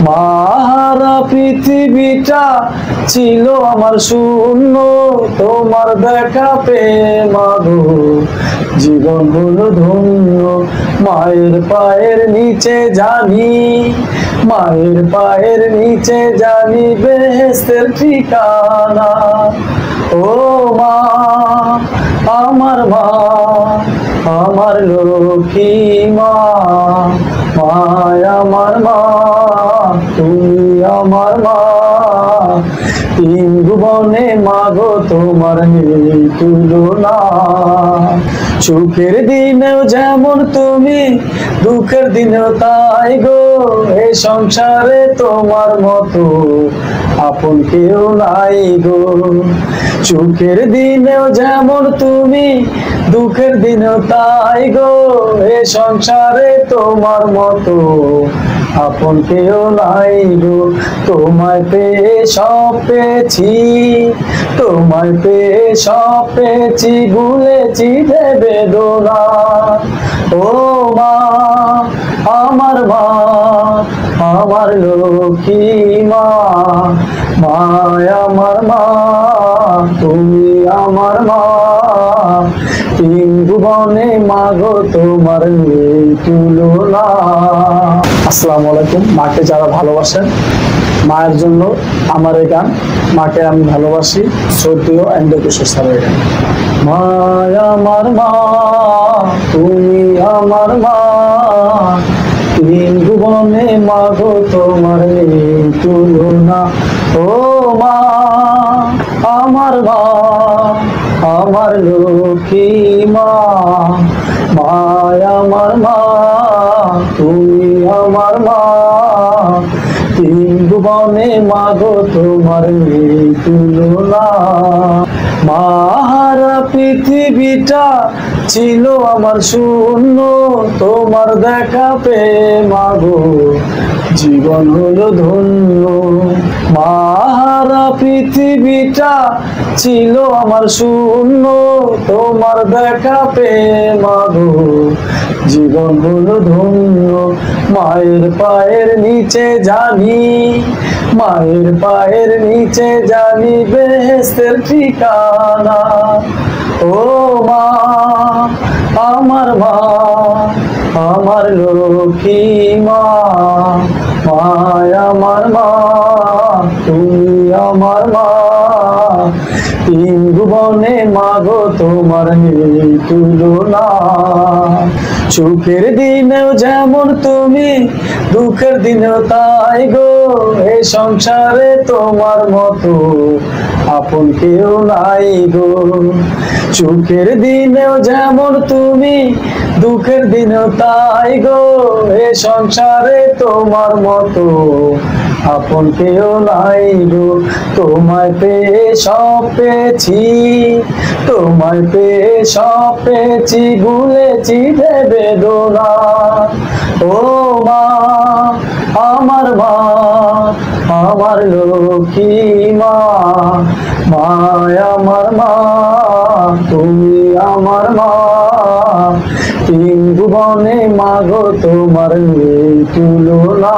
মাহারা পৃথিবীটা ছিল আমার শূন্য, তোমার দেখা পেয়ে মাগো জীবন হলো ধন্য। মায়ের পায়ের নিচে জানি, মায়ের পায়ের নিচে জানি বেহেশতের ঠিকানা। ও মা, আমার মা, আমার লক্ষ্মী মা, মায় আমার মা, তুমি আমার মা। তিন ভুবনে মাগো তোমার নেই তুলনা। সুখের দিনেও যেমন তুমি, দুঃখের দিনেও তাই গো। এই সংসারে তোমার মতো আপন কেউ নাই গো। সুখের দিনেও যেমন তুমি, দুঃখের দিনেও তাই গো। এই সংসারে তোমার মতো আপন কেউ নাই গো। তোমায় পেয়ে সব পেয়েছি, তোমায় পেয়ে সব পেয়েছি, ভুলেছি যে বেদনা। ও মা, আমার মা, আমার লক্ষ্মী মা, মায় আমার মা, তুমি আমার মা। তিন ভুবনে মাগো তোমার নেই তুলনা। আসসালামু আলাইকুম। মাকে যারা ভালোবাসেন, মায়ের জন্য আমার এই গান, মাকে আমি ভালোবাসি, শ্রদ্ধেয় এন্ড্রকিশোর স্যারের গান। মায় আমার মা, তুমি আমার মা, তিন ভুবনে মাগো তোমার নেই তুলনা। ও মা, আমার মা, আমার লক্ষ্মী মা, মায় আমার মা, তুমি আমার মা। তিন ভুবনে মাগো তোমার নেই তুলনা। মাহারা পৃথিবীটা ছিল আমার শূন্য, তোমার দেখা পেয়ে মাগো জীবন হলো ধন্য। মাহারা পৃথিবীটা ছিল আমার শূন্য, তোমার দেখা পেয়ে মাগো জীবন হলো ধন্য। মায়ের পায়ের নিচে জানি, মায়ের পায়ের নিচে জানি বেহেশতের ঠিকানা। ও মা, আমার মা, আমার লক্ষ্মী মা, মায় আমার মা, তুমি আমার মা। তিন ভুবনে মাগো তোমার নেই তুলনা। সুখের দিনেও যেমন তুমি, দুঃখের দিনেও তাই গো। এই সংসারে তোমার মতো আপন কেউ নাই গো। সুখের দিনেও যেমন তুমি, দুঃখের দিনেও তাই গো। এই সংসারে তোমার মতো আপন কেউ নাই গো। তোমায় পেয়ে সব পেয়েছি, তোমায় পেয়ে সব পেয়েছি, ভুলেছি যে বেদনা। ও মা, আমার মা, আমার লক্ষ্মী মা, মায় আমার মা, তুমি আমার মা। তিন ভুবনে মাগো তোমার নেই তুলনা।